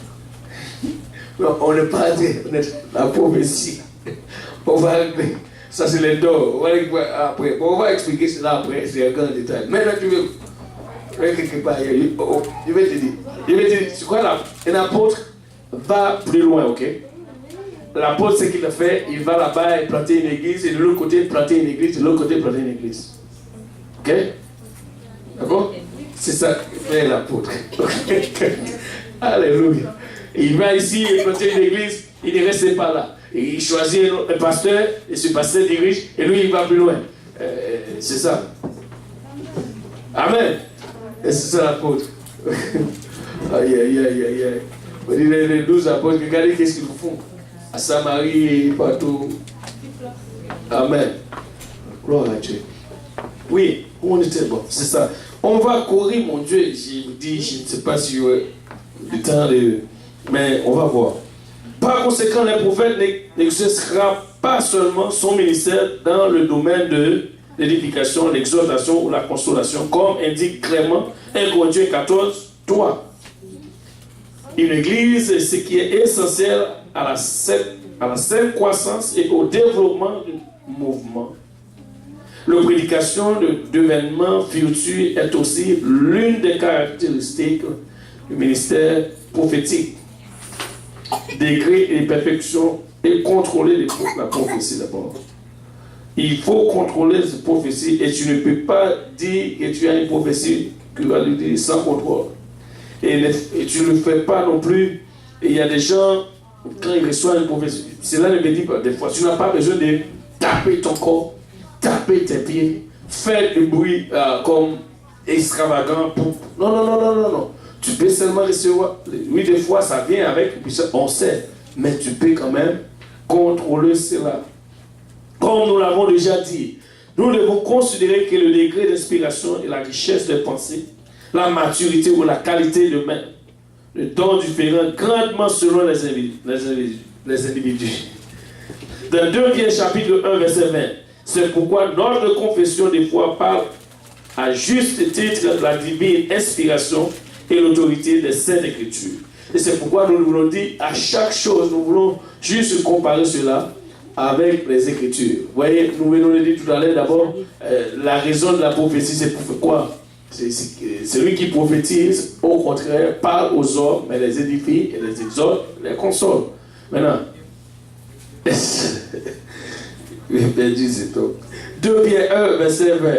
Non, on n'est pas la prophétie. On va régler. Ça, c'est les dons. On va régler après. Bon, on va expliquer cela après. C'est un grand détail. Maintenant, tu veux. Quelque part, je vais te dire. Tu crois un apôtre va plus loin, ok? L'apôtre, ce qu'il a fait, il va là-bas et planter une église, et de l'autre côté, planter une église, et de l'autre côté, planter une église. Ok? D'accord? C'est ça que fait l'apôtre. Alléluia. Il va ici et planter une église, il ne reste pas là. Et il choisit un pasteur, et ce pasteur dirige, et lui, il va plus loin. C'est ça. Amen. Et c'est ça l'apôtre. Aïe, aïe, aïe, aïe, aïe. On dit les 12 apôtres, regardez qu'est-ce qu'ils font. À Samarie et partout. Amen. Gloire à Dieu. Oui, où on était bon, c'est ça. On va courir, mon Dieu. Je vous dis, je ne sais pas si le temps de. Mais on va voir. Par conséquent, le prophète n'exercera pas seulement son ministère dans le domaine de l'édification, l'exhortation ou la consolation, comme indique clairement 1 Corinthiens 14, 3. Une église, ce qui est essentiel à la saine croissance et au développement du mouvement. La prédication d'événements futurs est aussi l'une des caractéristiques du ministère prophétique. Décrire les perfections et contrôler la prophétie d'abord. Il faut contrôler cette prophétie et tu ne peux pas dire que tu as une prophétie que tu vas lui dire sans contrôle. Et tu ne le fais pas non plus. Et il y a des gens, quand ils reçoivent une prophétie, cela ne me dit pas, des fois, tu n'as pas besoin de taper ton corps, taper tes pieds, faire du bruit comme extravagant. Non, non, non, non, non, non. Tu peux seulement recevoir. Oui, des fois, ça vient avec, puis on sait. Mais tu peux quand même contrôler cela. Comme nous l'avons déjà dit, nous devons considérer que le degré d'inspiration et la richesse des pensées, la maturité ou la qualité de même, le don différent grandement selon les individus. Dans 2 Pierre chapitre 1 verset 20, c'est pourquoi notre confession des foi parle à juste titre de la divine inspiration et l'autorité des Saintes Écritures. Et c'est pourquoi nous voulons dire à chaque chose, nous voulons juste comparer cela avec les Écritures. Vous voyez, nous venons de dire tout à l'heure d'abord, la raison de la prophétie, c'est pour quoi? C'est celui qui prophétise, au contraire, parle aux hommes, mais les édifie, et les exhorte, les console. Maintenant, j'ai perdu ce temps. 2 Pierre 1, verset 20.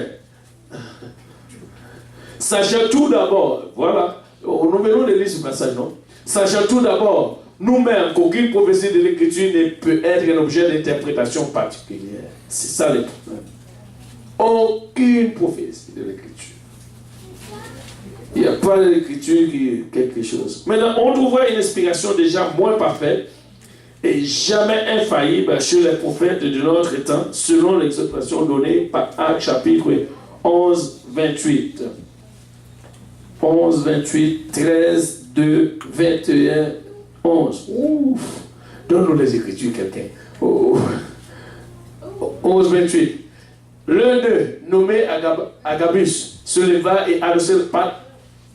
Sachant tout d'abord, voilà, nous venons de lire ce passage, non? Sachant tout d'abord, nous-mêmes, qu'aucune prophétie de l'Écriture ne peut être un objet d'interprétation particulière. C'est ça le problème. Aucune prophétie de l'Écriture. Il n'y a pas de l'Écriture qui est quelque chose. Maintenant, on trouvera une inspiration déjà moins parfaite et jamais infaillible chez les prophètes de notre temps, selon l'exhortation donnée par Actes chapitre 11, 28. 11, 28, 13, 2, 21, 11. Ouf! Donne-nous les Écritures, quelqu'un. Oh. 11, 28. L'un d'eux, nommé Agabus, se leva et annonça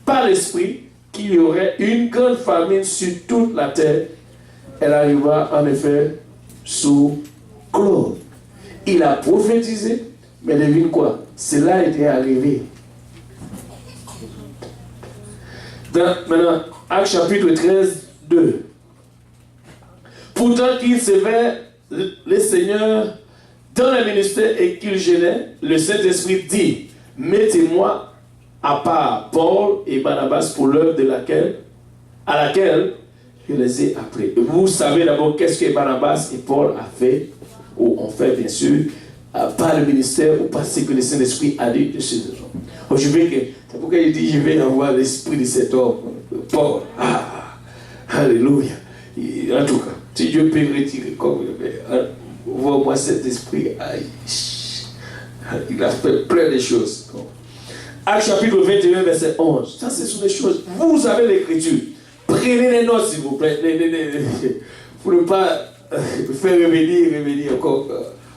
par l'Esprit qu'il y aurait une grande famine sur toute la terre. Elle arriva en effet sous Claude. Il a prophétisé, mais devine quoi? Cela était arrivé. Maintenant, Actes chapitre 13, 2. Pourtant qu'il sévère les seigneurs dans le ministère et qu'il gênait, le Saint-Esprit dit, mettez-moi à part Paul et Barnabas pour l'œuvre à laquelle je les ai appelés. Vous savez d'abord qu'est-ce que Barnabas et Paul a fait, ou ont fait bien sûr, par le ministère ou parce que le Saint-Esprit a dit de ces hommes. C'est pourquoi il dit, je vais avoir l'esprit de cet homme, Paul. Alléluia. En tout cas, si Dieu peut retirer comme vois-moi cet esprit, il a fait plein de choses. Actes chapitre 21, verset 11. Ça, ce sont des choses. Vous avez l'écriture. Prenez les notes, s'il vous plaît. Pour ne pas faire revenir encore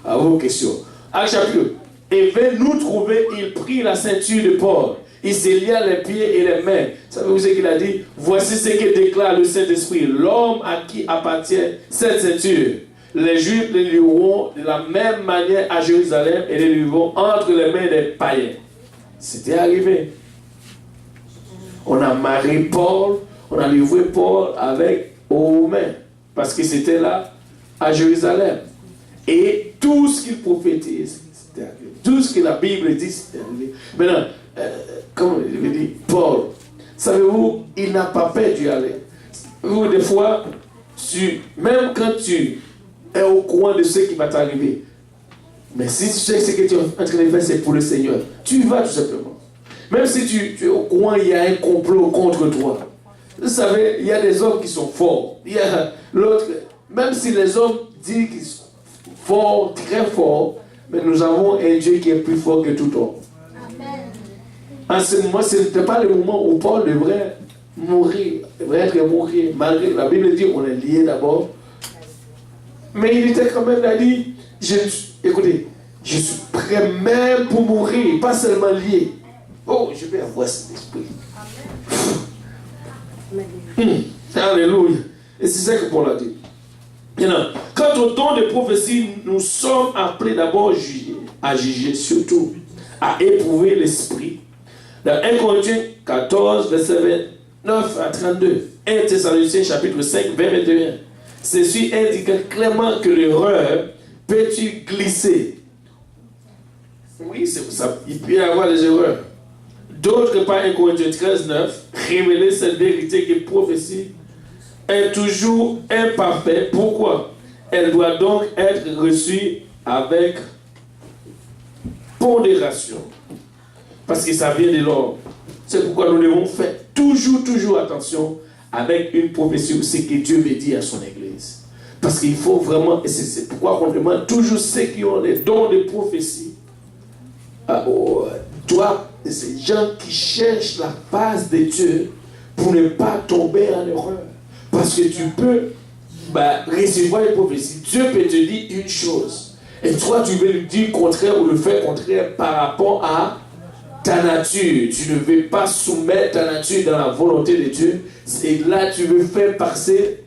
à vos questions. Actes chapitre. Et vint nous trouver, il prit la ceinture de Paul. Il se lia les pieds et les mains. Savez-vous ce qu'il a dit? Voici ce que déclare le Saint-Esprit. L'homme à qui appartient cette ceinture. Les Juifs les livreront de la même manière à Jérusalem et les livreront entre les mains des païens. C'était arrivé. On a marié Paul, on a livré Paul aux Romains. Parce que c'était là, à Jérusalem. Et tout ce qu'il prophétise, c'était arrivé. Tout ce que la Bible dit, c'était arrivé. Maintenant, comme je l'ai dit, Paul, savez-vous, il n'a pas peur d'y aller. Vous, des fois, même quand tu es au courant de ce qui va t'arriver, mais si tu sais que ce que tu es en train de faire, c'est pour le Seigneur, tu y vas tout simplement. Même si tu es au courant, il y a un complot contre toi. Vous savez, il y a des hommes qui sont forts. Il y a l'autre, même si les hommes disent qu'ils sont forts, très forts, mais nous avons un Dieu qui est plus fort que tout homme. En ce moment, ce n'était pas le moment où Paul devrait mourir, devrait être mourir. Malgré la Bible dit on est lié d'abord. Mais il était quand même là, dit, écoutez, je suis prêt même pour mourir, pas seulement lié. Oh, je vais avoir cet esprit. Alléluia. Et c'est ça que Paul a dit. Maintenant, quant au don de prophétie, nous sommes appelés d'abord à juger, surtout à éprouver l'esprit. Dans 1 Corinthiens 14, verset 29 à 32, 1 Thessaloniciens chapitre 5, verset 21, ceci indique clairement que l'erreur peut-il glisser. Oui, c'est ça. Il peut y avoir des erreurs. D'autre part, 1 Corinthiens 13, 9, révéler cette vérité que prophétie est toujours imparfaite. Pourquoi? Elle doit donc être reçue avec pondération. Parce que ça vient de l'homme. C'est pourquoi nous devons faire toujours attention avec une prophétie ou ce que Dieu veut dire à son Église. Parce qu'il faut vraiment, et c'est pourquoi on demande toujours ceux qui ont les dons de prophétie. Ces gens qui cherchent la face de Dieu pour ne pas tomber en erreur. Parce que tu peux recevoir une prophétie. Dieu peut te dire une chose. Et toi, tu veux lui dire le contraire ou le faire contraire par rapport à ta nature. Tu ne veux pas soumettre ta nature dans la volonté de Dieu. Et là, tu veux faire passer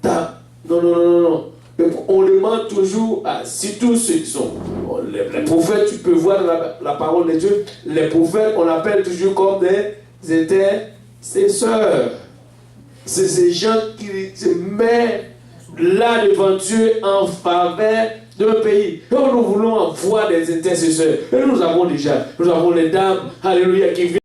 ta... Non. On demande toujours, surtout ceux qui sont... Les prophètes, tu peux voir dans la parole de Dieu, les prophètes, on appelle toujours comme des intercesseurs. C'est ces gens qui se mettent là devant Dieu en faveur d'un pays. Donc nous voulons avoir des intercesseurs. Et nous avons les dames, alléluia, qui viennent.